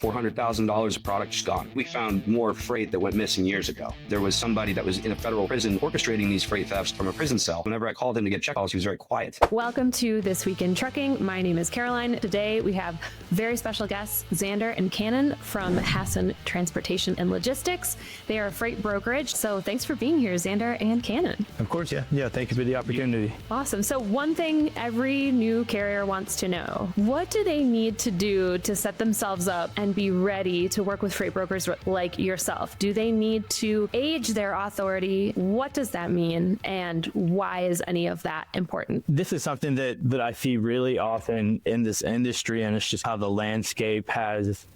$400,000 of product just gone. We found more freight that went missing years ago. There was somebody that was in a federal prison orchestrating these freight thefts from a prison cell. Whenever I called him to get check calls, he was very quiet. Welcome to This Week in Trucking. My name is Caroline. Today we have very special guests, Xander and Kanon from Hassan Transportation and Logistics. They are a freight brokerage. So thanks for being here, Xander and Kanon. Of course, yeah. Thank you for the opportunity. Awesome. So one thing every new carrier wants to know, what do they need to do to set themselves up and be ready to work with freight brokers like yourself? Do they need to age their authority? What does that mean? And why is any of that important? This is something that I see really often in this industry, and it's just how the landscape has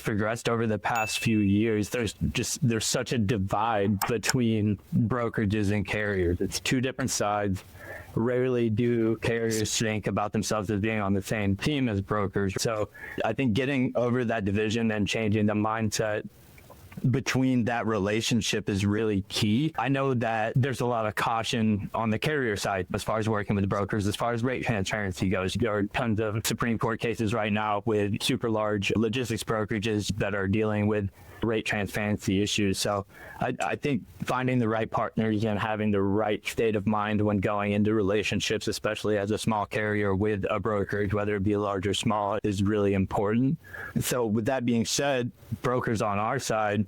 progressed over the past few years. There's such a divide between brokerages and carriers. It's two different sides. Rarely do carriers think about themselves as being on the same team as brokers. So I think getting over that division and changing the mindset between that relationship is really key. I know that there's a lot of caution on the carrier side as far as working with brokers, as far as rate transparency goes. There are tons of Supreme Court cases right now with super large logistics brokerages that are dealing with rate transparency issues. So I think finding the right partners and having the right state of mind when going into relationships, especially as a small carrier with a brokerage, whether it be large or small, is really important. So with that being said, brokers on our side,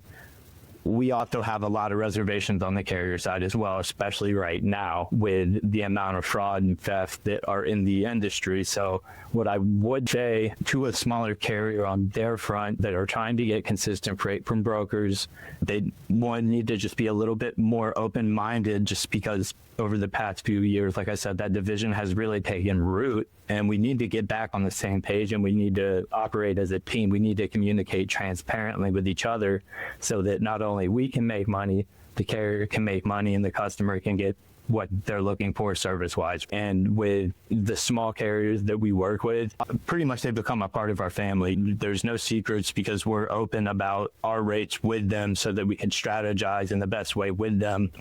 we also have a lot of reservations on the carrier side as well, especially right now with the amount of fraud and theft that are in the industry. So what I would say to a smaller carrier on their front that are trying to get consistent freight from brokers, they need to just be a little bit more open-minded, just because over the past few years, like I said, that division has really taken root, and we need to get back on the same page, and we need to operate as a team. We need to communicate transparently with each other so that not only we can make money, the carrier can make money, and the customer can get what they're looking for service-wise. And with the small carriers that we work with, pretty much they've become a part of our family. There's no secrets because we're open about our rates with them so that we can strategize in the best way with them.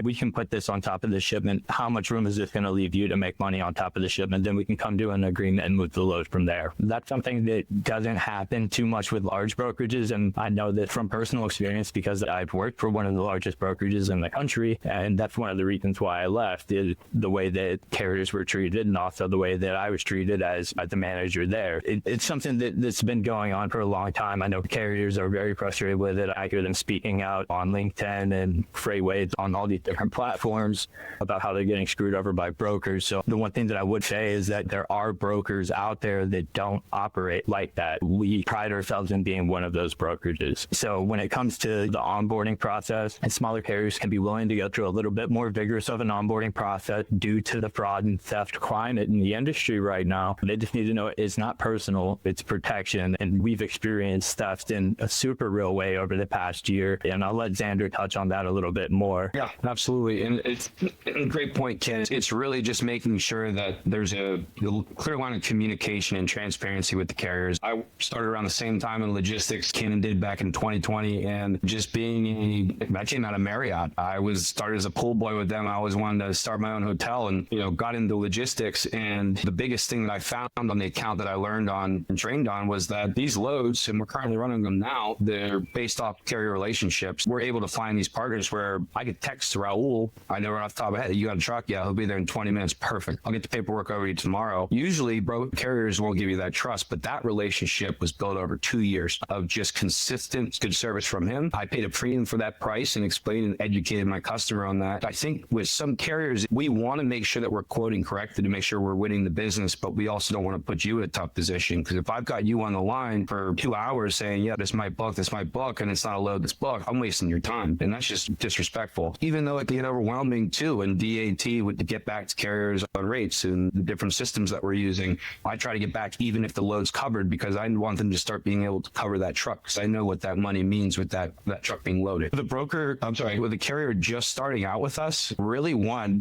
We can put this on top of the shipment. How much room is this going to leave you to make money on top of the shipment? Then we can come to an agreement and move the load from there. That's something that doesn't happen too much with large brokerages. And I know that from personal experience because I've worked for one of the largest brokerages in the country. And that's one of the reasons why I left, is the way that carriers were treated and also the way that I was treated as the manager there. It's something that's been going on for a long time. I know carriers are very frustrated with it. I hear them speaking out on LinkedIn and Freightways on all these different platforms about how they're getting screwed over by brokers. So the one thing that I would say is that there are brokers out there that don't operate like that. We pride ourselves in being one of those brokerages. So when it comes to the onboarding process, and smaller carriers can be willing to go through a little bit more vigorous of an onboarding process due to the fraud and theft climate in the industry right now. They just need to know it's not personal, it's protection. And we've experienced theft in a super real way over the past year. And I'll let Xander touch on that a little bit more. Yeah, absolutely. And it's a great point, Ken. It's really just making sure that there's a clear line of communication and transparency with the carriers. I started around the same time in logistics Ken did back in 2020. And just I came out of Marriott. I started as a pool boy with them. I always wanted to start my own hotel and, got into logistics. And the biggest thing that I found on the account that I learned on and trained on was that these loads, and we're currently running them now, they're based off carrier relationships. We're able to find these partners where I could text Raul. I know right off the top of my head, you got a truck? Yeah, he'll be there in 20 minutes. Perfect. I'll get the paperwork over to you tomorrow. Usually, carriers won't give you that trust, but that relationship was built over 2 years of just consistent good service from him. I paid a premium for that price and explained and educated my customer on that. I think with some carriers, we want to make sure that we're quoting correctly to make sure we're winning the business, but we also don't want to put you in a tough position, because if I've got you on the line for 2 hours saying, yeah, this might book, and it's not a load that's booked, I'm wasting your time. And that's just disrespectful. Even though it can get overwhelming too, and DAT would get back to carriers on rates and the different systems that we're using, I try to get back even if the load's covered, because I want them to start being able to cover that truck, because I know what that money means with that truck being loaded. With the carrier just starting out with us, really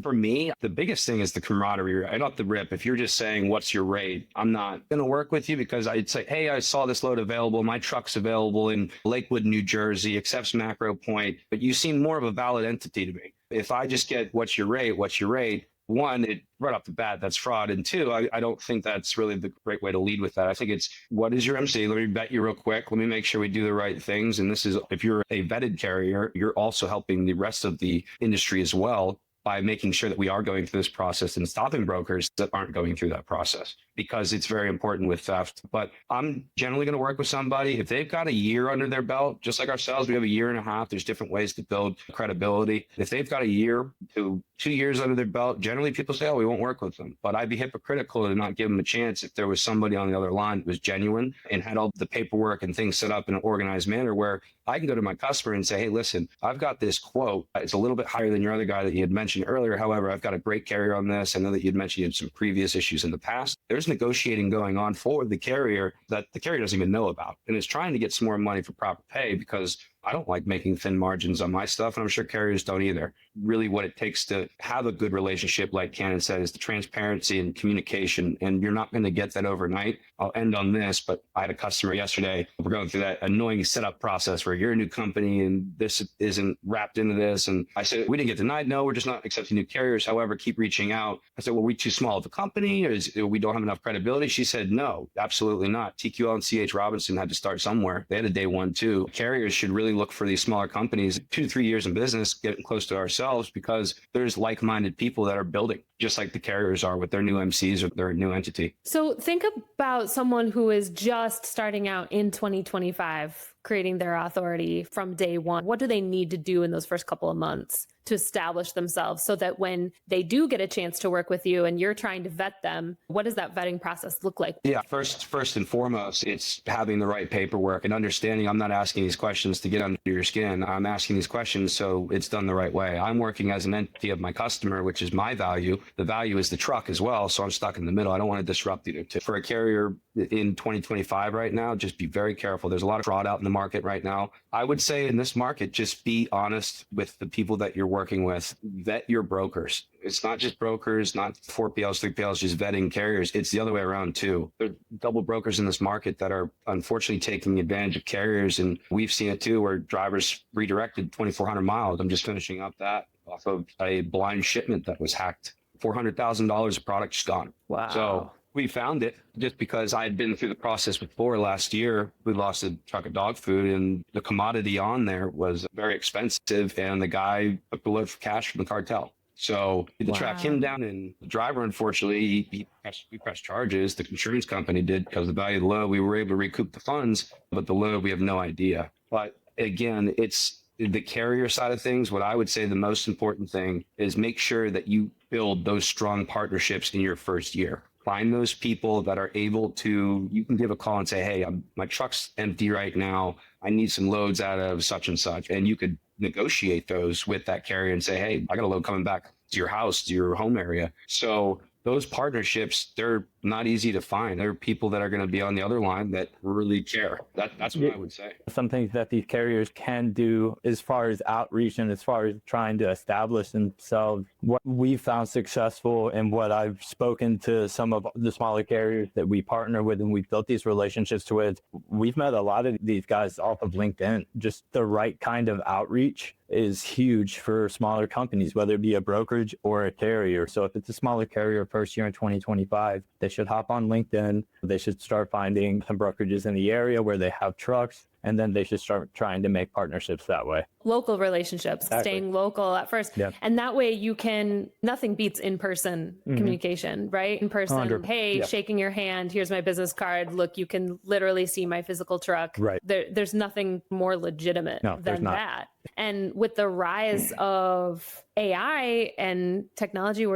for me, the biggest thing is the camaraderie. Right off the rip, if you're just saying, what's your rate? I'm not going to work with you, because I'd say, hey, I saw this load available. My truck's available in Lakewood, New Jersey, accepts macro point, but you seem more of a valid entity to me. If I just get, what's your rate? one, it right off the bat, that's fraud. And two, I don't think that's really the great way to lead with that. I think it's, what is your MC? Let me vet you real quick. Let me make sure we do the right things. And this is, if you're a vetted carrier, you're also helping the rest of the industry as well by making sure that we are going through this process and stopping brokers that aren't going through that process, because it's very important with theft. But I'm generally going to work with somebody if they've got a year under their belt, just like ourselves. We have a year and a half. There's different ways to build credibility. If they've got a year to 2 years under their belt, generally people say, oh, we won't work with them. But I'd be hypocritical to not give them a chance if there was somebody on the other line that was genuine and had all the paperwork and things set up in an organized manner where I can go to my customer and say, hey, listen, I've got this quote. It's a little bit higher than your other guy that you had mentioned earlier. However, I've got a great carrier on this. I know that you'd mentioned you had some previous issues in the past. There's negotiating going on for the carrier that the carrier doesn't even know about and is trying to get some more money for proper pay, because I don't like making thin margins on my stuff, and I'm sure carriers don't either. Really what it takes to have a good relationship, like Kanon said, is the transparency and communication, and you're not going to get that overnight. I'll end on this, but I had a customer yesterday. We're going through that annoying setup process where you're a new company and this isn't wrapped into this. And I said, we didn't get denied. No, we're just not accepting new carriers. However, keep reaching out. I said, well, we too small of a company, or we don't have enough credibility? She said, no, absolutely not. TQL and CH Robinson had to start somewhere. They had a day one too. Carriers should really look for these smaller companies, 2 to 3 years in business, getting close to ourselves, because there's like-minded people that are building, just like the carriers are with their new MCs or their new entity. So think about someone who is just starting out in 2025, creating their authority from day one. What do they need to do in those first couple of months to establish themselves so that when they do get a chance to work with you and you're trying to vet them, what does that vetting process look like? Yeah, first and foremost, it's having the right paperwork and understanding I'm not asking these questions to get under your skin. I'm asking these questions so it's done the right way. I'm working as an entity of my customer, which is my value. The value is the truck as well, so I'm stuck in the middle. I don't want to disrupt either. For a carrier in 2025 right now, just be very careful. There's a lot of fraud out in the market right now. I would say in this market, just be honest with the people that you're working with. Vet your brokers. It's not just brokers, not 4PLs, 3PLs, just vetting carriers. It's the other way around too. There are double brokers in this market that are unfortunately taking advantage of carriers. And we've seen it too, where drivers redirected 2,400 miles. I'm just finishing up that off of a blind shipment that was hacked. $400,000 of product just gone. Wow. So we found it just because I had been through the process before. Last year. We lost a truck of dog food, and the commodity on there was very expensive, and the guy took the load for cash from the cartel. So we had to track him down, and the driver, unfortunately, we pressed charges. The insurance company did, because the value of the load, we were able to recoup the funds, but the load, we have no idea. But again, it's the carrier side of things. What I would say the most important thing is make sure that you build those strong partnerships in your first year. Find those people that are able to, you can give a call and say, hey, my truck's empty right now. I need some loads out of such and such. And you could negotiate those with that carrier and say, hey, I got a load coming back to your house, to your home area. So those partnerships, they're not easy to find. There are people that are going to be on the other line that really care. That's what I would say. Some things that these carriers can do as far as outreach and as far as trying to establish themselves. What we found successful and what I've spoken to some of the smaller carriers that we partner with and we've built these relationships with, we've met a lot of these guys off of LinkedIn. Just the right kind of outreach is huge for smaller companies, whether it be a brokerage or a carrier. So if it's a smaller carrier first year in 2025, they should hop on LinkedIn. They should start finding some brokerages in the area where they have trucks, and then they should start trying to make partnerships that way. Local relationships, staying local at first. Yep. And that way you can, nothing beats in-person communication, right? In person, hey, shaking your hand, here's my business card. Look, you can literally see my physical truck. Right. There's nothing more legitimate than that. And with the rise of AI and technology,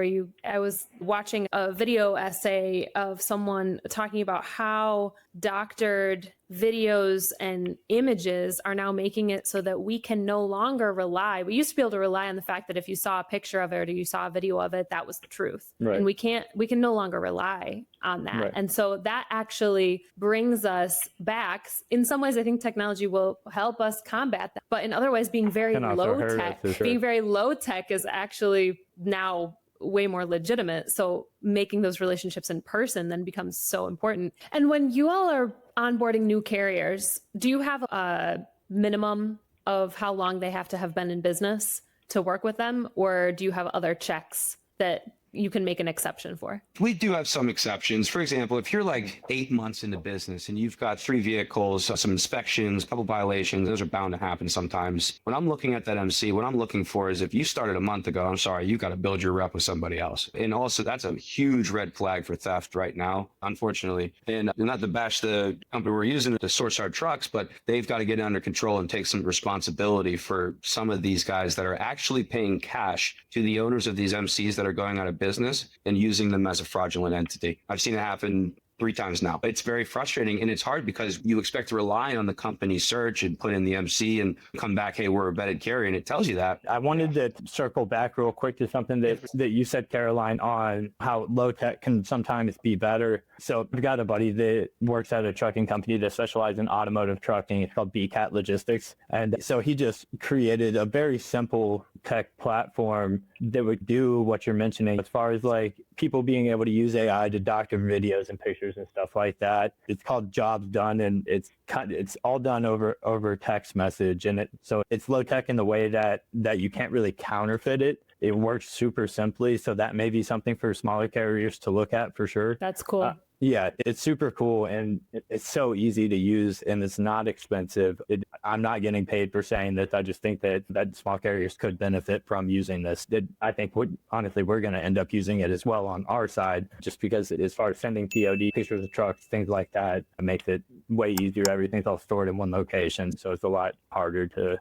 I was watching a video essay of someone talking about how doctored videos and images are now making it so that we can no longer rely. We used to be able to rely on the fact that if you saw a picture of it or you saw a video of it, that was the truth. Right. And we can no longer rely on that. Right. And so that actually brings us back. In some ways, I think technology will help us combat that. But in other ways, being very low tech is actually now way more legitimate. So making those relationships in person then becomes so important. And when you all are onboarding new carriers, do you have a minimum of how long they have to have been in business to work with them? Or do you have other checks that you can make an exception for? We do have some exceptions. For example, if you're like 8 months into business and you've got 3 vehicles, some inspections, a couple violations, those are bound to happen sometimes. When I'm looking at that MC, what I'm looking for is if you started a month ago, I'm sorry, you got to build your rep with somebody else. And also that's a huge red flag for theft right now, unfortunately. And not to bash the company we're using to source our trucks, but they've got to get under control and take some responsibility for some of these guys that are actually paying cash to the owners of these MCs that are going out of business and using them as a fraudulent entity. I've seen it happen 3 times now. It's very frustrating, and it's hard because you expect to rely on the company search and put in the MC and come back, hey, we're a vetted carrier, and it tells you that. I wanted to circle back real quick to something that you said, Caroline, on how low tech can sometimes be better. So I've got a buddy that works at a trucking company that specializes in automotive trucking. It's called BCAT Logistics. And so he just created a very simple tech platform that would do what you're mentioning as far as like people being able to use AI to doctor videos and pictures and stuff like that. It's called Jobs Done, and it's all done over text message. And so it's low tech in the way that you can't really counterfeit it. It works super simply. So that may be something for smaller carriers to look at for sure. That's cool. Yeah, it's super cool, and it's so easy to use, and it's not expensive. I'm not getting paid for saying this. I just think that small carriers could benefit from using this. I think, honestly, we're going to end up using it as well on our side, just because as far as sending POD, pictures of trucks, things like that, it makes it way easier. Everything's all stored in one location, so it's a lot harder to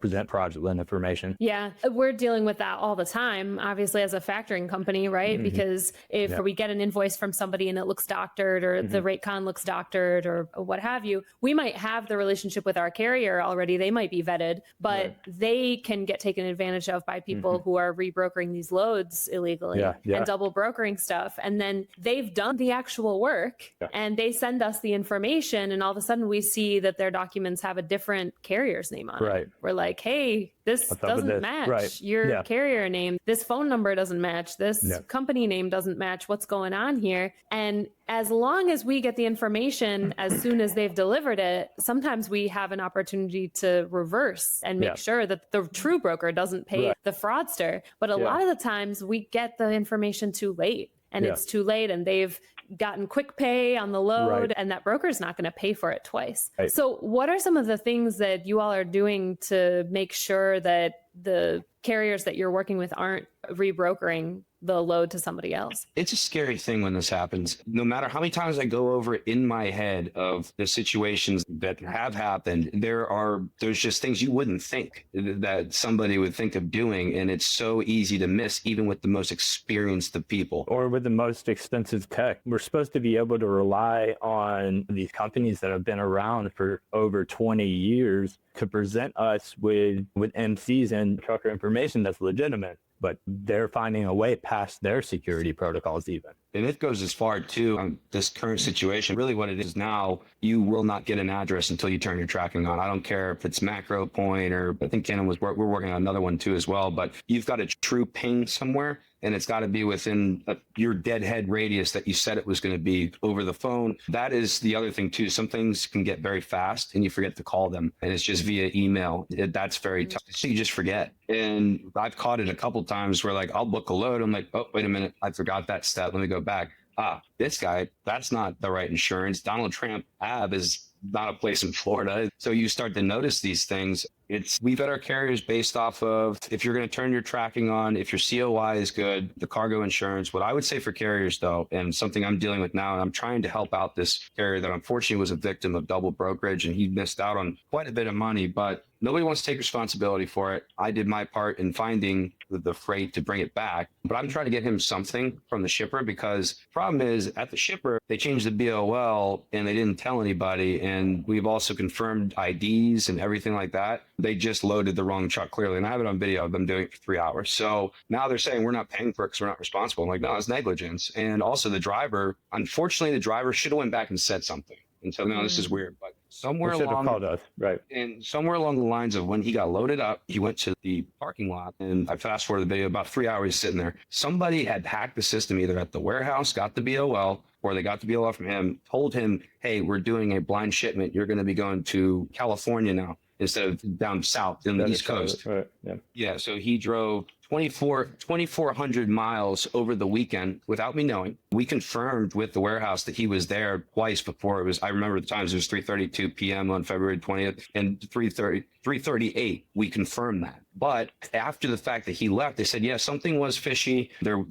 present fraudulent information. Yeah, we're dealing with that all the time, obviously, as a factoring company, right? Because if we get an invoice from somebody and it looks doctored, or the rate con looks doctored, or what have you, we might have the relationship with our carrier already. They might be vetted, but they can get taken advantage of by people who are rebrokering these loads illegally and double brokering stuff. And then they've done the actual work and they send us the information, and all of a sudden we see that their documents have a different carrier's name on it. We're like, hey, this doesn't match your carrier name. This phone number doesn't match. This company name doesn't match. What's going on here? And as long as we get the information as soon as they've delivered it, sometimes we have an opportunity to reverse and make sure that the true broker doesn't pay the fraudster. But a lot of the times we get the information too late, and it's too late, and they've gotten quick pay on the load, and that broker is not going to pay for it twice. So what are some of the things that you all are doing to make sure that the carriers that you're working with aren't rebrokering the load to somebody else? It's a scary thing when this happens. No matter how many times I go over it in my head of the situations that have happened, there's just things you wouldn't think that somebody would think of doing. And it's so easy to miss, even with the most experienced of people. Or with the most expensive tech. We're supposed to be able to rely on these companies that have been around for over 20 years to present us with MCs and trucker information that's legitimate. But they're finding a way past their security protocols even. And it goes as far too on this current situation. Really what it is now, you will not get an address until you turn your tracking on. I don't care if it's macro point, or I think Kanon we're working on another one too as well, but you've got a true ping somewhere, and it's got to be within your deadhead radius that you said it was going to be over the phone. That is the other thing too. Some things can get very fast and you forget to call them, and it's just via email. That's very tough. So you just forget. And I've caught it a couple times where like I'll book a load. I'm like, oh, wait a minute. I forgot that step. Let me go back. This guy, that's not the right insurance. Donald Trump Ave is not a place in Florida. So you start to notice these things. We vet our carriers based off of if you're going to turn your tracking on, if your COI is good, the cargo insurance. What I would say for carriers though, and something I'm dealing with now, and I'm trying to help out this carrier that unfortunately was a victim of double brokerage, and he missed out on quite a bit of money, but nobody wants to take responsibility for it. I did my part in finding the freight to bring it back, but I'm trying to get him something from the shipper, because the problem is at the shipper, they changed the BOL and they didn't tell anybody. And we've also confirmed IDs and everything like that. They just loaded the wrong truck clearly. And I have it on video of them doing it for 3 hours. So now they're saying we're not paying for it because we're not responsible. I'm like, no, it's negligence. And also unfortunately, the driver should have went back and said something. And so, no, this is weird, but somewhere along the lines of when he got loaded up, he went to the parking lot, and I fast forwarded the video, about 3 hours sitting there. Somebody had hacked the system either at the warehouse, got the BOL, or they got the BOL from him, told him, hey, we're doing a blind shipment. You're going to be going to California now instead of down south in the East Coast. So he drove 2,400 miles over the weekend without me knowing. We confirmed with the warehouse that he was there twice before. It was, I remember the times, it was 3:32 p.m. on February 20th and 3:38. We confirmed that. But after the fact that he left, they said, yeah, something was fishy. There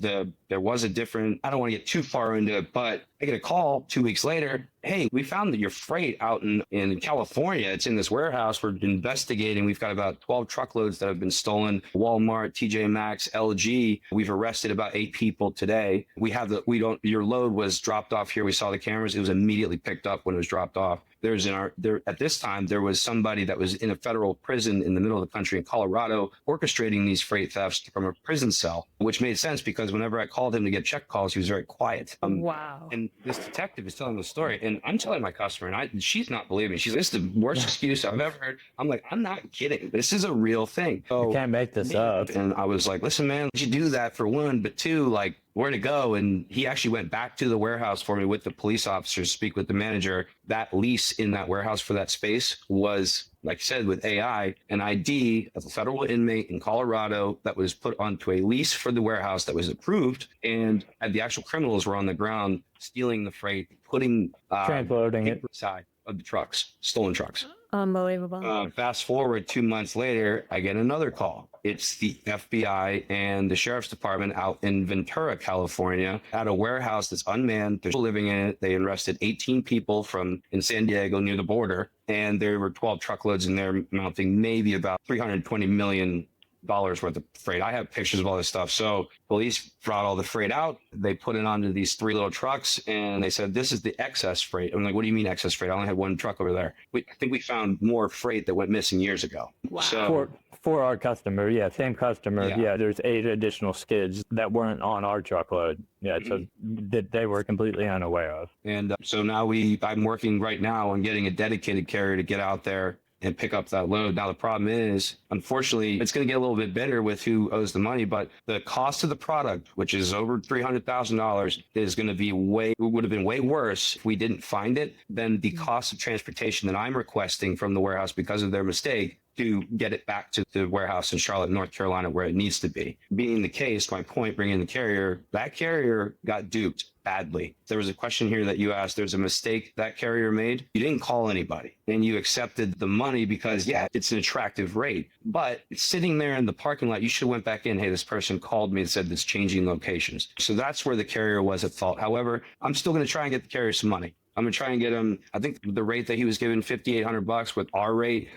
was a different, I don't want to get too far into it, but I get a call 2 weeks later. Hey, we found that your freight out in California, it's in this warehouse. We're investigating. We've got about 12 truckloads that have been stolen. Walmart, TJ Maxx, LG. We've arrested about 8 people today. Your load was dropped off here. We saw the cameras. It was immediately picked up when it was dropped off. At this time, there was somebody that was in a federal prison in the middle of the country in Colorado orchestrating these freight thefts from a prison cell, which made sense because whenever I called him to get check calls, he was very quiet. Wow. And this detective is telling the story, and I'm telling my customer, and she's not believing me. She's like, this is the worst excuse I've ever heard. I'm like, I'm not kidding. This is a real thing. You can't make this up. And I was like, listen, man, you do that for one, but two, like, where to go? And he actually went back to the warehouse for me with the police officers, speak with the manager. That lease in that warehouse for that space was, like I said, with AI, an ID of a federal inmate in Colorado that was put onto a lease for the warehouse that was approved. And the actual criminals were on the ground stealing the freight, putting transloading it side of the trucks, stolen trucks. Unbelievable. Fast forward 2 months later, I get another call. It's the FBI and the sheriff's department out in Ventura, California, at a warehouse that's unmanned. They're still living in it. They arrested 18 people in San Diego near the border, and there were 12 truckloads in there amounting maybe about $320 million worth of freight. I have pictures of all this stuff. So police brought all the freight out. They put it onto these 3 little trucks, and they said, this is the excess freight. I'm like, what do you mean excess freight? I only had 1 truck over there. I think we found more freight that went missing years ago. Wow. So, for our customer, same customer. Yeah. There's 8 additional skids that weren't on our truckload. So that they were completely unaware of. And so now I'm working right now on getting a dedicated carrier to get out there and pick up that load. Now, the problem is, unfortunately, it's going to get a little bit better with who owes the money, but the cost of the product, which is over $300,000, is going to be would have been way worse if we didn't find it than the cost of transportation that I'm requesting from the warehouse because of their mistake to get it back to the warehouse in Charlotte, North Carolina, where it needs to be. Being the case, my point, bringing the carrier, that carrier got duped badly. There was a question here that you asked. There's a mistake that carrier made. You didn't call anybody and you accepted the money because, it's an attractive rate, but it's sitting there in the parking lot. You should have went back in. Hey, this person called me and said it's changing locations. So that's where the carrier was at fault. However, I'm still going to try and get the carrier some money. I'm going to try and get him, I think the rate that he was given, $5,800 with our rate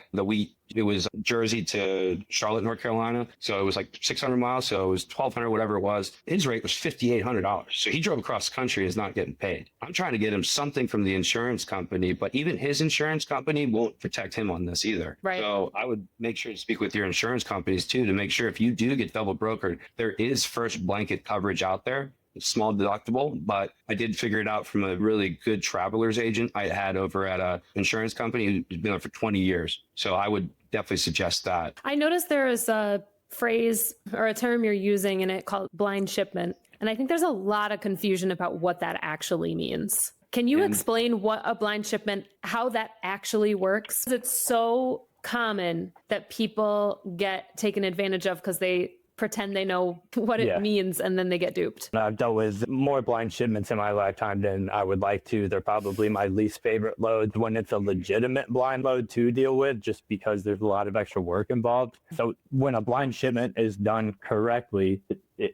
it was Jersey to Charlotte, North Carolina. So it was like 600 miles. So it was 1,200, whatever it was. His rate was $5,800. So he drove across the country and is not getting paid. I'm trying to get him something from the insurance company, but even his insurance company won't protect him on this either. Right. So I would make sure to speak with your insurance companies too, to make sure if you do get double brokered, there is first blanket coverage out there. Small deductible, but I did figure it out from a really good traveler's agent I had over at a insurance company who's been there for 20 years. So I would definitely suggest that. I noticed there is a phrase or a term you're using in it called blind shipment. And I think there's a lot of confusion about what that actually means. Can you explain what a blind shipment, how that actually works? It's so common that people get taken advantage of because they pretend they know what it means and then they get duped. I've dealt with more blind shipments in my lifetime than I would like to. They're probably my least favorite loads when it's a legitimate blind load to deal with, just because there's a lot of extra work involved. So when a blind shipment is done correctly,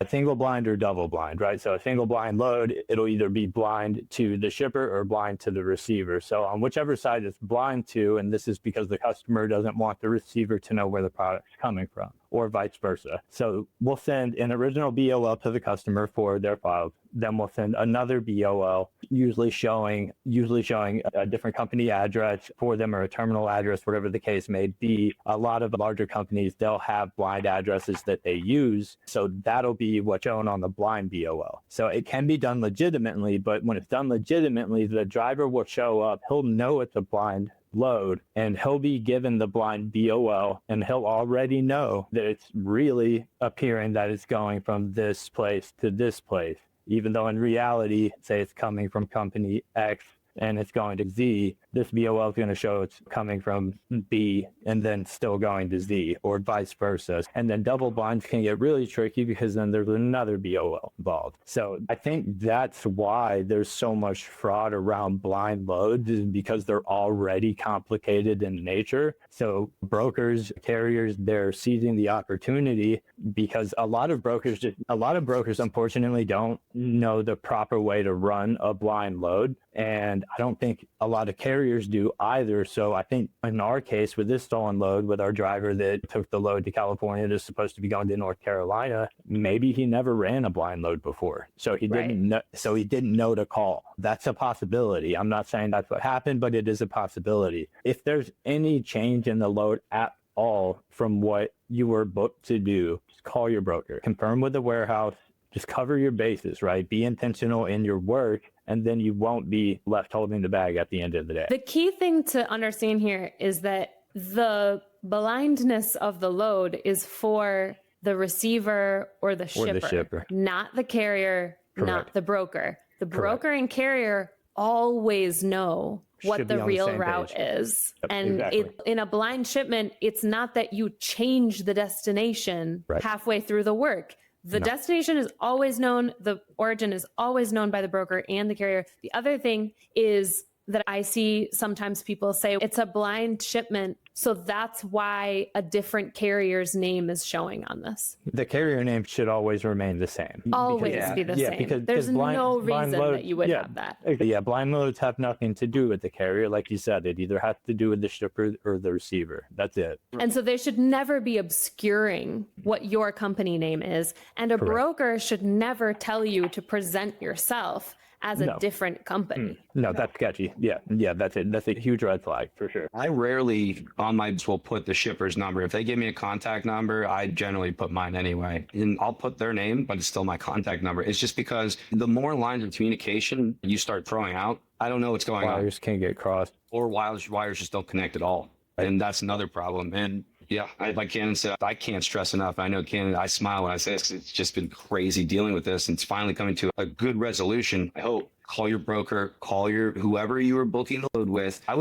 a single blind or double blind, right? So a single blind load, it'll either be blind to the shipper or blind to the receiver. So on whichever side it's blind to, and this is because the customer doesn't want the receiver to know where the product's coming from, or vice versa. So we'll send an original BOL to the customer for their files. Then we'll send another BOL, usually showing a different company address for them or a terminal address, whatever the case may be. A lot of larger companies, they'll have blind addresses that they use. So that'll be what's shown on the blind BOL. So it can be done legitimately, but when it's done legitimately, the driver will show up. He'll know it's a blind load and he'll be given the blind BOL and he'll already know that it's really appearing that it's going from this place to this place, even though in reality, say it's coming from company X and it's going to Z, this BOL is going to show it's coming from B and then still going to Z, or vice versa. And then double blinds can get really tricky because then there's another BOL involved. So I think that's why there's so much fraud around blind loads, is because they're already complicated in nature. So brokers, carriers, they're seizing the opportunity because a lot of brokers unfortunately don't know the proper way to run a blind load. And I don't think a lot of carriers do either. So I think in our case with this stolen load, with our driver that took the load to California that's supposed to be going to North Carolina, maybe he never ran a blind load before. So he didn't know, to call. That's a possibility. I'm not saying that's what happened, but it is a possibility. If there's any change in the load at all from what you were booked to do, just call your broker, confirm with the warehouse, just cover your bases, right? Be intentional in your work, and then you won't be left holding the bag at the end of the day. The key thing to understand here is that the blindness of the load is for the receiver or the shipper, not the carrier, not the broker. The broker and carrier always know what the real route is. And in a blind shipment, it's not that you change the destination halfway through the work. The destination is always known. The origin is always known by the broker and the carrier. The other thing is that I see sometimes people say it's a blind shipment, so that's why a different carrier's name is showing on this. The carrier name should always remain the same. Always be the same. Because there's no reason that you would have that. Yeah, blind loads have nothing to do with the carrier. Like you said, it either has to do with the shipper or the receiver. That's it. And so they should never be obscuring what your company name is. And a broker should never tell you to present yourself as a different company. No, that's sketchy. Yeah, that's it. That's a huge red flag for sure. I rarely on my will put the shipper's number. If they give me a contact number, I generally put mine anyway. And I'll put their name, but it's still my contact number. It's just because the more lines of communication you start throwing out, I don't know what's going on. Wires can't get crossed. Or wires just don't connect at all. And that's another problem. And yeah, like Kanon said, I can't stress enough. I know Kanon, I smile when I say this. It's just been crazy dealing with this. And it's finally coming to a good resolution. I hope. Call your broker, call your whoever you were booking the load with. I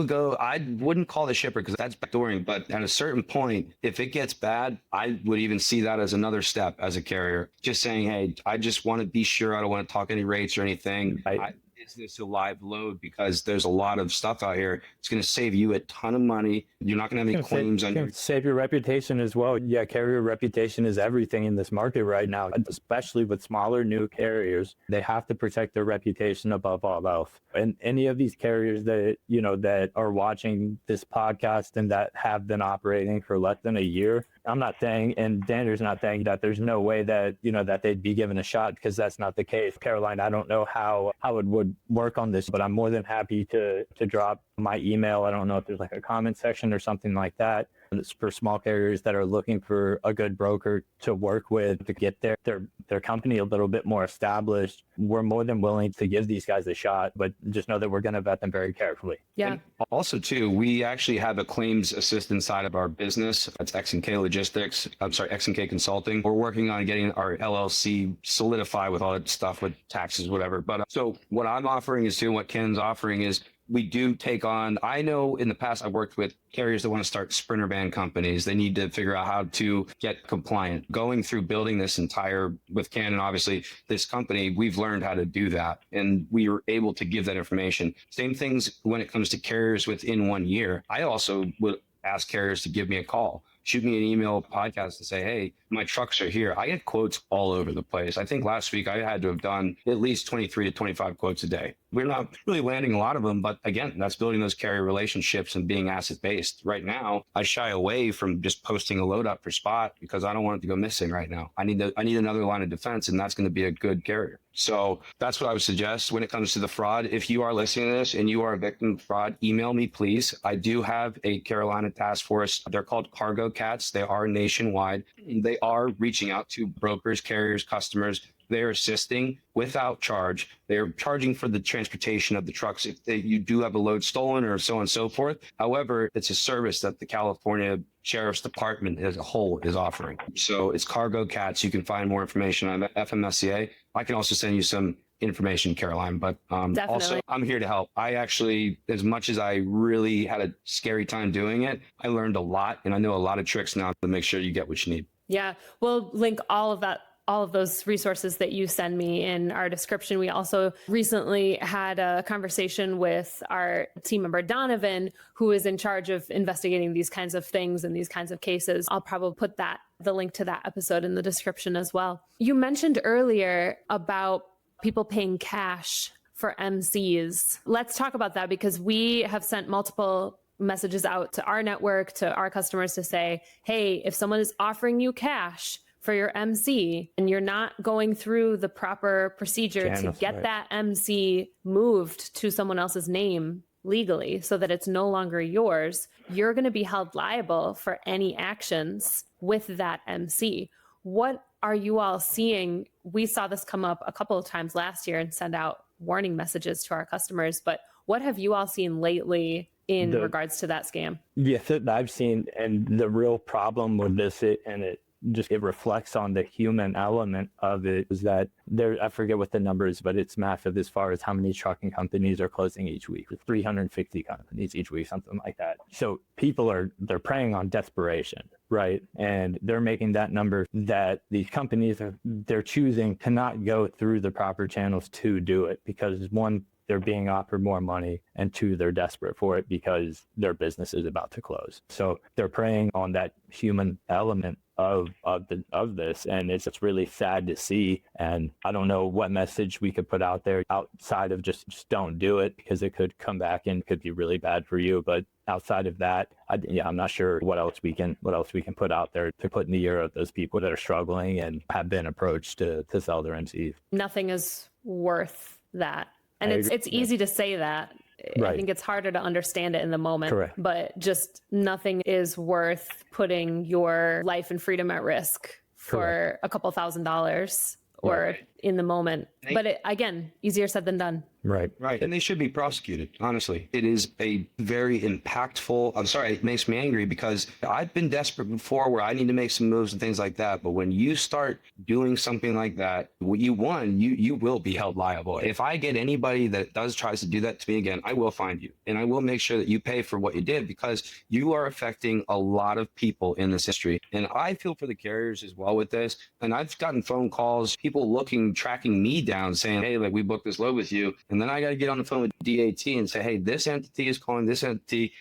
wouldn't call the shipper because that's backdooring. But at a certain point, if it gets bad, I would even see that as another step as a carrier. Just saying, hey, I just want to be sure I don't want to talk any rates or anything. Is this a live load? Because there's a lot of stuff out here. It's going to save you a ton of money. You're not going to have any claims on your... Save your reputation as well. Yeah, carrier reputation is everything in this market right now, especially with smaller new carriers. They have to protect their reputation above all else. And any of these carriers that are watching this podcast and that have been operating for less than a year, I'm not saying, and Xander's not saying that there's no way that, that they'd be given a shot, because that's not the case. Caroline, I don't know how it would work on this, but I'm more than happy to drop my email. I don't know if there's like a comment section or something like that. It's for small carriers that are looking for a good broker to work with to get their company a little bit more established. We're more than willing to give these guys a shot, but just know that we're going to vet them very carefully. Yeah. And also, too, we actually have a claims assistance side of our business. That's X&K Logistics. X&K Consulting. We're working on getting our LLC solidified with all that stuff with taxes, whatever. But so what I'm offering is what Ken's offering is we do take on, I know in the past I've worked with carriers that want to start sprinter van companies. They need to figure out how to get compliant. Going through building this with Kanon, obviously, this company, we've learned how to do that. And we were able to give that information. Same things when it comes to carriers within 1 year. I also would ask carriers to give me a call. Shoot me an email, podcast, and say, hey, my trucks are here. I get quotes all over the place. I think last week I had to have done at least 23 to 25 quotes a day. We're not really landing a lot of them, but again, that's building those carrier relationships and being asset-based. Right now, I shy away from just posting a load up for spot because I don't want it to go missing right now. I need another line of defense, and that's going to be a good carrier. So that's what I would suggest when it comes to the fraud. If you are listening to this and you are a victim of fraud, email me, please. I do have a Carolina task force. They're called Cargo Cats. They are nationwide. They are reaching out to brokers, carriers, customers. They're assisting without charge. They're charging for the transportation of the trucks if you do have a load stolen or so on and so forth. However, it's a service that the California Sheriff's Department as a whole is offering. So it's Cargo Cats. You can find more information on FMSCA. I can also send you some information, Caroline, but also Definitely. I'm here to help. I actually, as much as I really had a scary time doing it, I learned a lot, and I know a lot of tricks now to make sure you get what you need. Yeah, we'll link all of those resources that you send me in our description. We also recently had a conversation with our team member, Donovan, who is in charge of investigating these kinds of things and these kinds of cases. I'll probably put the link to that episode in the description as well. You mentioned earlier about people paying cash for MCs. Let's talk about that, because we have sent multiple messages out to our network, to our customers, to say, hey, if someone is offering you cash for your MC and you're not going through the proper procedure to get that MC moved to someone else's name legally so that it's no longer yours, you're going to be held liable for any actions with that MC. What are you all seeing? We saw this come up a couple of times last year and send out warning messages to our customers, but what have you all seen lately in regards to that scam? Yes, I've seen, and the real problem with this, it reflects on the human element of it, is that I forget what the number is, but it's massive as far as how many trucking companies are closing each week. 350 companies each week, something like that. So they're preying on desperation, right? And they're making that number that these companies they're choosing to not go through the proper channels to do it, because one, they're being offered more money, and two, they're desperate for it because their business is about to close. So they're preying on that human element of this, and it's really sad to see. And I don't know what message we could put out there outside of just don't do it, because it could come back and could be really bad for you. But outside of that, I'm not sure what else we can put out there to put in the ear of those people that are struggling and have been approached to sell their MCs. Nothing is worth that. And it's easy to say that. Right. I think it's harder to understand it in the moment. Correct. But just nothing is worth putting your life and freedom at risk for a couple $1,000s or in the moment. But again, easier said than done. Right. And they should be prosecuted, honestly. It is a very impactful, I'm sorry, it makes me angry, because I've been desperate before where I need to make some moves and things like that. But when you start doing something like that, you will be held liable. If I get anybody that tries to do that to me again, I will find you, and I will make sure that you pay for what you did, because you are affecting a lot of people in this industry. And I feel for the carriers as well with this. And I've gotten phone calls, people tracking me down saying, hey, like, we booked this load with you. And then I got to get on the phone with DAT and say, hey, this entity is calling this entity.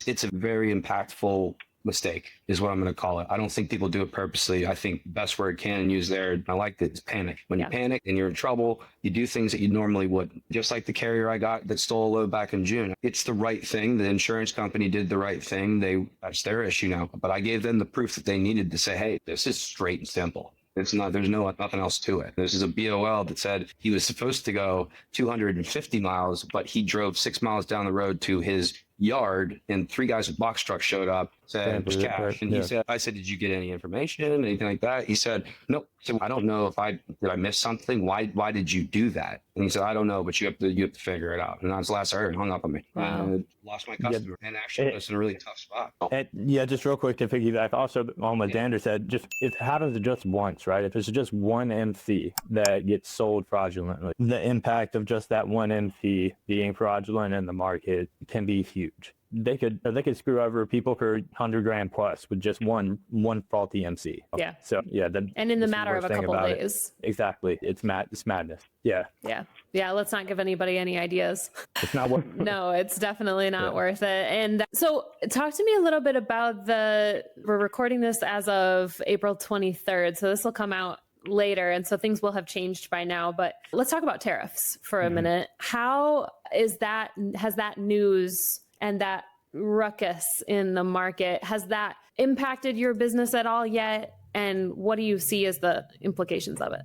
It's a very impactful mistake is what I'm going to call it. I don't think people do it purposely. I think the best word Kanon use there, I like it, is panic. When you panic and you're in trouble, you do things that you normally wouldn't. Just like the carrier I got that stole a load back in June. It's the right thing. The insurance company did the right thing. That's their issue now. But I gave them the proof that they needed to say, hey, this is straight and simple. There's nothing else to it. This is a BOL that said he was supposed to go 250 miles, but he drove 6 miles down the road to his yard, and 3 guys with box trucks showed up, said it was cash. And I said, did you get any information, anything like that? He said, nope. So I don't know did I miss something? Why did you do that? And he said, I don't know, but you have to figure it out. And that was the last I heard, hung up on me. Wow. And lost my customer, and actually was in a really tough spot. Just real quick to piggyback also on what Xander said, it happens just once, right? If it's just one MC that gets sold fraudulently, the impact of just that one MC being fraudulent in the market can be huge. They could screw over people for $100,000 plus with just one faulty MC. Yeah. So and in the matter of a couple of days. Exactly. It's madness. Yeah. Let's not give anybody any ideas. It's not worth it. No, it's definitely not worth it. And so talk to me a little bit about we're recording this as of April 23rd. So this will come out later, and so things will have changed by now, but let's talk about tariffs for a minute. How has that news and that ruckus in the market, has that impacted your business at all yet? And what do you see as the implications of it?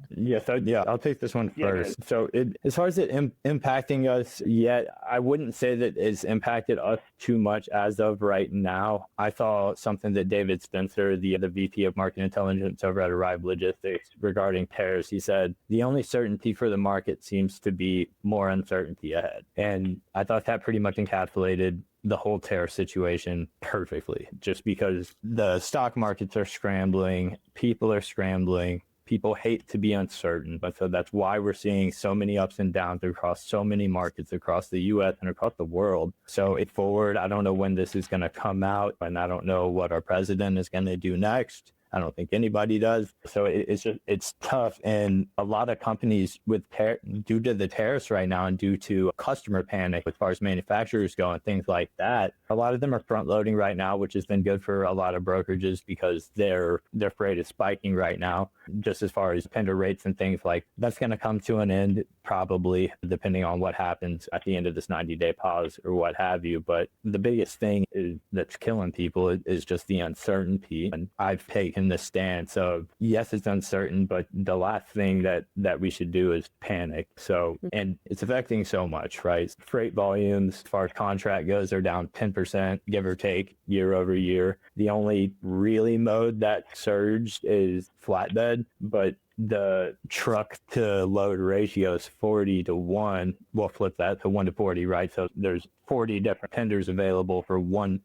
I'll take this one first. So as far as it impacting us yet, I wouldn't say that it's impacted us too much as of right now. I saw something that David Spencer, the VP of Market Intelligence over at Arrive Logistics, regarding tariffs. He said, the only certainty for the market seems to be more uncertainty ahead. And I thought that pretty much encapsulated the whole tariff situation perfectly, just because the stock markets are scrambling, people are scrambling, people hate to be uncertain, but so that's why we're seeing so many ups and downs across so many markets across the US and across the world. So it forward, I don't know when this is going to come out, and I don't know what our president is going to do next. I don't think anybody does. So it's tough. And a lot of companies due to the tariffs right now and due to customer panic as far as manufacturers go and things like that, a lot of them are front loading right now, which has been good for a lot of brokerages because their freight is spiking right now, just as far as tender rates and things like that's going to come to an end probably depending on what happens at the end of this 90-day pause or what have you. But the biggest thing that's killing people is just the uncertainty. And I've taken the stance of, yes, it's uncertain, but the last thing that we should do is panic. So, and it's affecting so much, right? Freight volumes, as far as contract goes, are down 10%, give or take, year over year. The only really mode that surged is flatbed, but the truck to load ratio is 40-1. We'll flip that to 1-40, right? So there's 40 different tenders available for one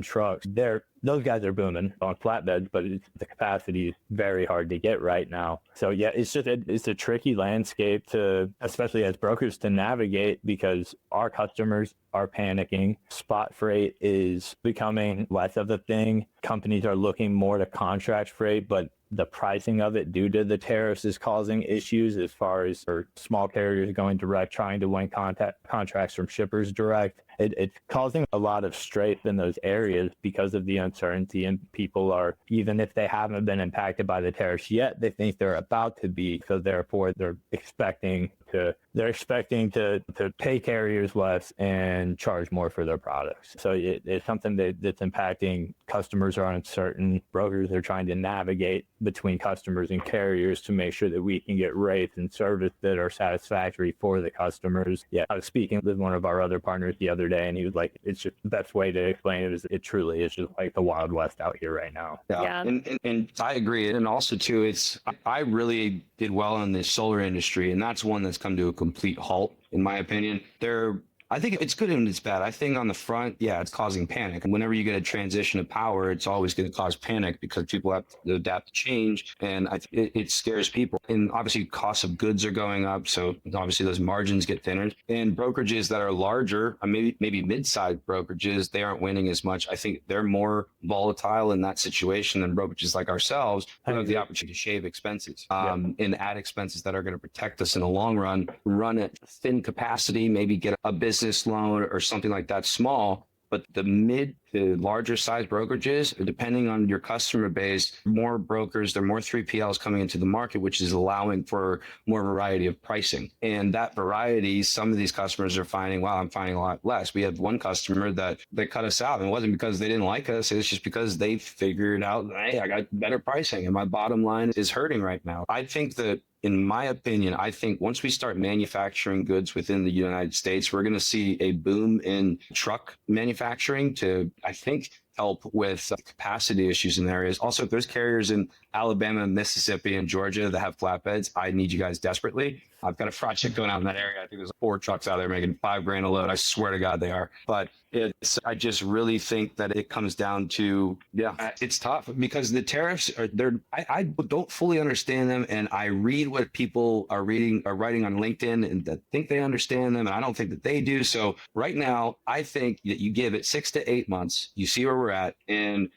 truck. Those guys are booming on flatbeds, but the capacity is very hard to get right now. So yeah, it's a tricky landscape especially as brokers, to navigate because our customers are panicking. Spot freight is becoming less of a thing. Companies are looking more to contract freight, but the pricing of it due to the tariffs is causing issues as far as for small carriers going direct, trying to win contracts from shippers direct. It's causing a lot of strain in those areas because of the uncertainty, and people are, even if they haven't been impacted by the tariffs yet, they think they're about to be. So therefore, they're expecting to pay carriers less and charge more for their products. So it's something that's impacting. Customers are uncertain. Brokers are trying to navigate between customers and carriers to make sure that we can get rates and service that are satisfactory for the customers. Yeah, I was speaking with one of our other partners the other day, and he was like, it's just the best way to explain it is it truly is just like the Wild West out here right now. Yeah. And I agree. And also too, I really did well in the solar industry, and that's one that's come to a complete halt, in my opinion. I think it's good and it's bad. I think on the front, yeah, it's causing panic. And whenever you get a transition of power, it's always going to cause panic because people have to adapt to change. And it scares people. And obviously costs of goods are going up. So obviously those margins get thinner. And brokerages that are larger, maybe mid-sized brokerages, they aren't winning as much. I think they're more volatile in that situation than brokerages like ourselves who have the opportunity to shave expenses and add expenses that are going to protect us in the long run, run at thin capacity, maybe get a business loan or something like that small. But the mid to larger size brokerages, depending on your customer base, more brokers, there are more 3PLs coming into the market, which is allowing for more variety of pricing. And that variety, some of these customers are finding, wow, I'm finding a lot less. We had one customer that they cut us out, and it wasn't because they didn't like us. It was just because they figured out, hey, I got better pricing and my bottom line is hurting right now. I think that, in my opinion, I think once we start manufacturing goods within the United States, we're going to see a boom in truck manufacturing to, I think, help with capacity issues in areas. Also, if there's carriers in Alabama, Mississippi, and Georgia that have flatbeds, I need you guys desperately. I've got a project going out in that area. I think there's 4 trucks out there making $5,000 a load. I swear to God they are. But I just really think that it comes down to, it's tough because the tariffs I don't fully understand them. And I read what people are writing on LinkedIn and that think they understand them. And I don't think that they do. So right now, I think that you give it 6 to 8 months, you see where we're at. And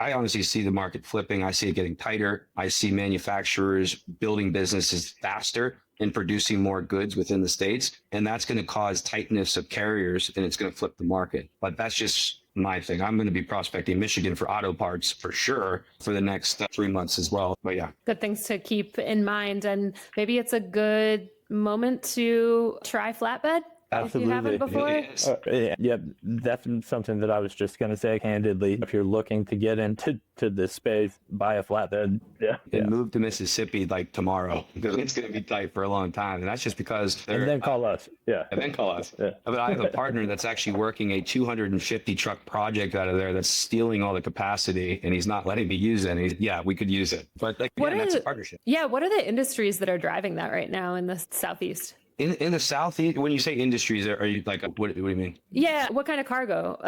I honestly see the market flipping. I see it getting tighter. I see manufacturers building businesses faster and producing more goods within the States. And that's going to cause tightness of carriers and it's going to flip the market. But that's just my thing. I'm going to be prospecting Michigan for auto parts for sure for the next 3 months as well. But yeah. Good things to keep in mind. And maybe it's a good moment to try flatbed. Absolutely. If you haven't before. Yeah, that's something that I was just going to say candidly. If you're looking to get into this space, buy a flatbed. And move to Mississippi like tomorrow because it's going to be tight for a long time. And that's just because and then call us. Yeah. And then call us. Yeah. But I have a partner that's actually working a 250 truck project out of there that's stealing all the capacity and he's not letting me use any. Yeah, we could use it. But that's a partnership. Yeah. What are the industries that are driving that right now in the Southeast? In the Southeast, when you say industries, are you like, what do you mean? Yeah. What kind of cargo?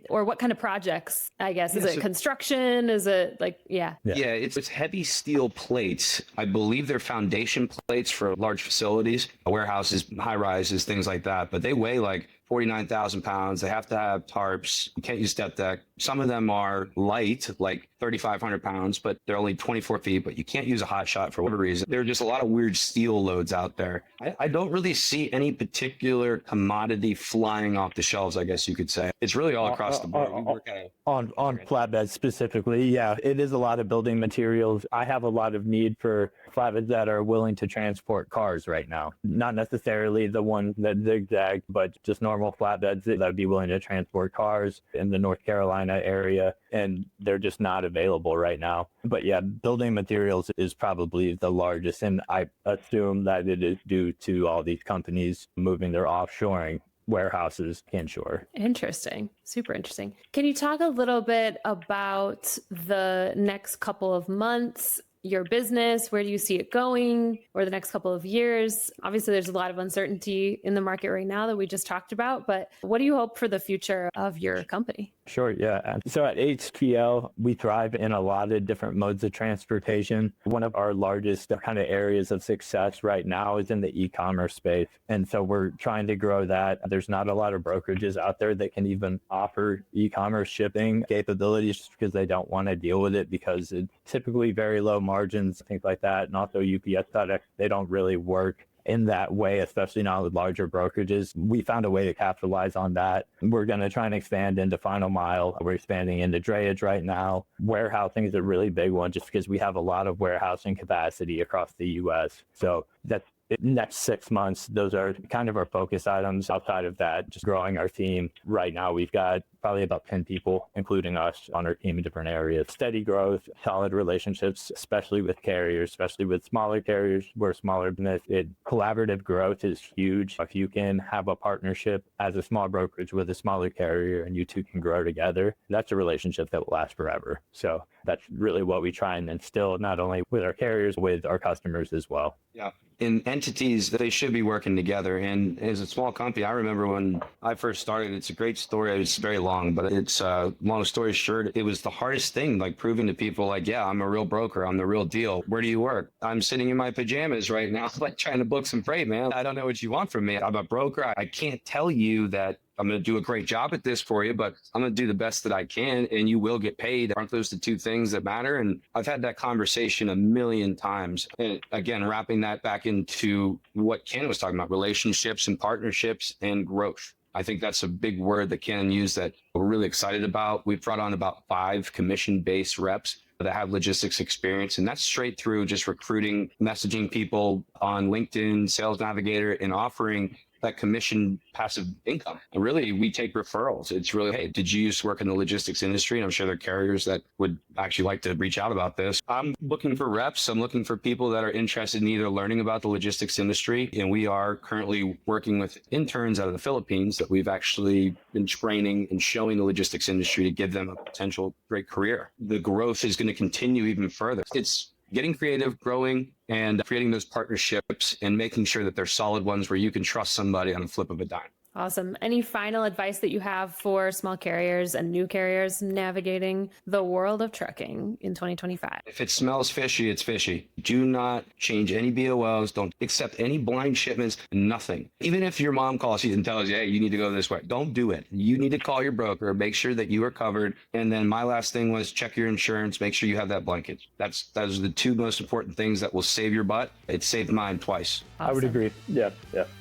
What kind of projects, I guess? Is it construction? Is it like, yeah. Yeah, it's heavy steel plates. I believe they're foundation plates for large facilities, warehouses, high rises, things like that. But they weigh like 49,000 pounds. They have to have tarps. You can't use step deck. Some of them are light, like 3,500 pounds, but they're only 24 feet, but you can't use a hot shot for whatever reason. There are just a lot of weird steel loads out there. I don't really see any particular commodity flying off the shelves, I guess you could say. It's really all across the board. We work at on flatbeds specifically, yeah, it is a lot of building materials. I have a lot of need for flatbeds that are willing to transport cars right now. Not necessarily the ones that zigzag, but just normal flatbeds that would be willing to transport cars in the North Carolina area, and they're just not available right now. But yeah, building materials is probably the largest, and I assume that it is due to all these companies moving their offshoring warehouses inshore. Interesting. Super interesting. Can you talk a little bit about the next couple of months, your business? Where do you see it going or the next couple of years? Obviously, there's a lot of uncertainty in the market right now that we just talked about, but what do you hope for the future of your company? Sure, yeah. So at HTL, we thrive in a lot of different modes of transportation. One of our largest kind of areas of success right now is in the e-commerce space. And so we're trying to grow that. There's not a lot of brokerages out there that can even offer e-commerce shipping capabilities just because they don't want to deal with it because it's typically very low margins, things like that. And also UPS, FedEx, they don't really work in that way, especially not with larger brokerages. We found a way to capitalize on that. We're going to try and expand into final mile. We're expanding into drayage right now. Warehousing is a really big one just because we have a lot of warehousing capacity across the U.S. So that's next 6 months, those are kind of our focus items. Outside of that, just growing our team. Right now, we've got probably about 10 people, including us, on our team in different areas. Steady growth, solid relationships, especially with carriers, especially with smaller carriers. We're a smaller business. Collaborative growth is huge. If you can have a partnership as a small brokerage with a smaller carrier and you two can grow together, that's a relationship that will last forever. So that's really what we try and instill, not only with our carriers, with our customers as well. Yeah. In entities, they should be working together. And as a small company, I remember when I first started, it's a great story. It's very long, but it's long story short, it was the hardest thing, like proving to people like, yeah, I'm a real broker. I'm the real deal. Where do you work? I'm sitting in my pajamas right now, like trying to book some freight, man. I don't know what you want from me. I'm a broker. I can't tell you that I'm going to do a great job at this for you, but I'm going to do the best that I can and you will get paid. Aren't those the two things that matter? And I've had that conversation a million times. And again, wrapping that back into what Ken was talking about, relationships and partnerships and growth. I think that's a big word that Ken used that we're really excited about. We've brought on about 5 commission-based reps that have logistics experience, and that's straight through just recruiting, messaging people on LinkedIn, Sales Navigator, and offering that commission passive income. And really, we take referrals. It's really, hey, did you used to work in the logistics industry? And I'm sure there are carriers that would actually like to reach out about this. I'm looking for reps. I'm looking for people that are interested in either learning about the logistics industry. And we are currently working with interns out of the Philippines that we've actually been training and showing the logistics industry to give them a potential great career. The growth is going to continue even further. It's getting creative, growing, and creating those partnerships and making sure that they're solid ones where you can trust somebody on the flip of a dime. Awesome. Any final advice that you have for small carriers and new carriers navigating the world of trucking in 2025? If it smells fishy, it's fishy. Do not change any BOLs. Don't accept any blind shipments, nothing. Even if your mom calls you and tells you, hey, you need to go this way, don't do it. You need to call your broker, make sure that you are covered. And then my last thing was check your insurance, make sure you have that blanket. Those are the 2 most important things that will save your butt. It saved mine twice. Awesome. I would agree. Yeah,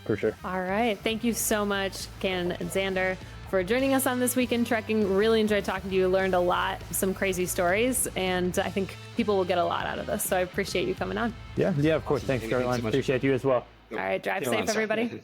for sure. All right. Thank you so much, Ken and Xander, for joining us on This Week in Trucking. Really enjoyed talking to you. Learned a lot, some crazy stories, and I think people will get a lot out of this. So I appreciate you coming on. Yeah, of course. Thanks, Caroline. Appreciate you as well. All right. Drive safe, everybody.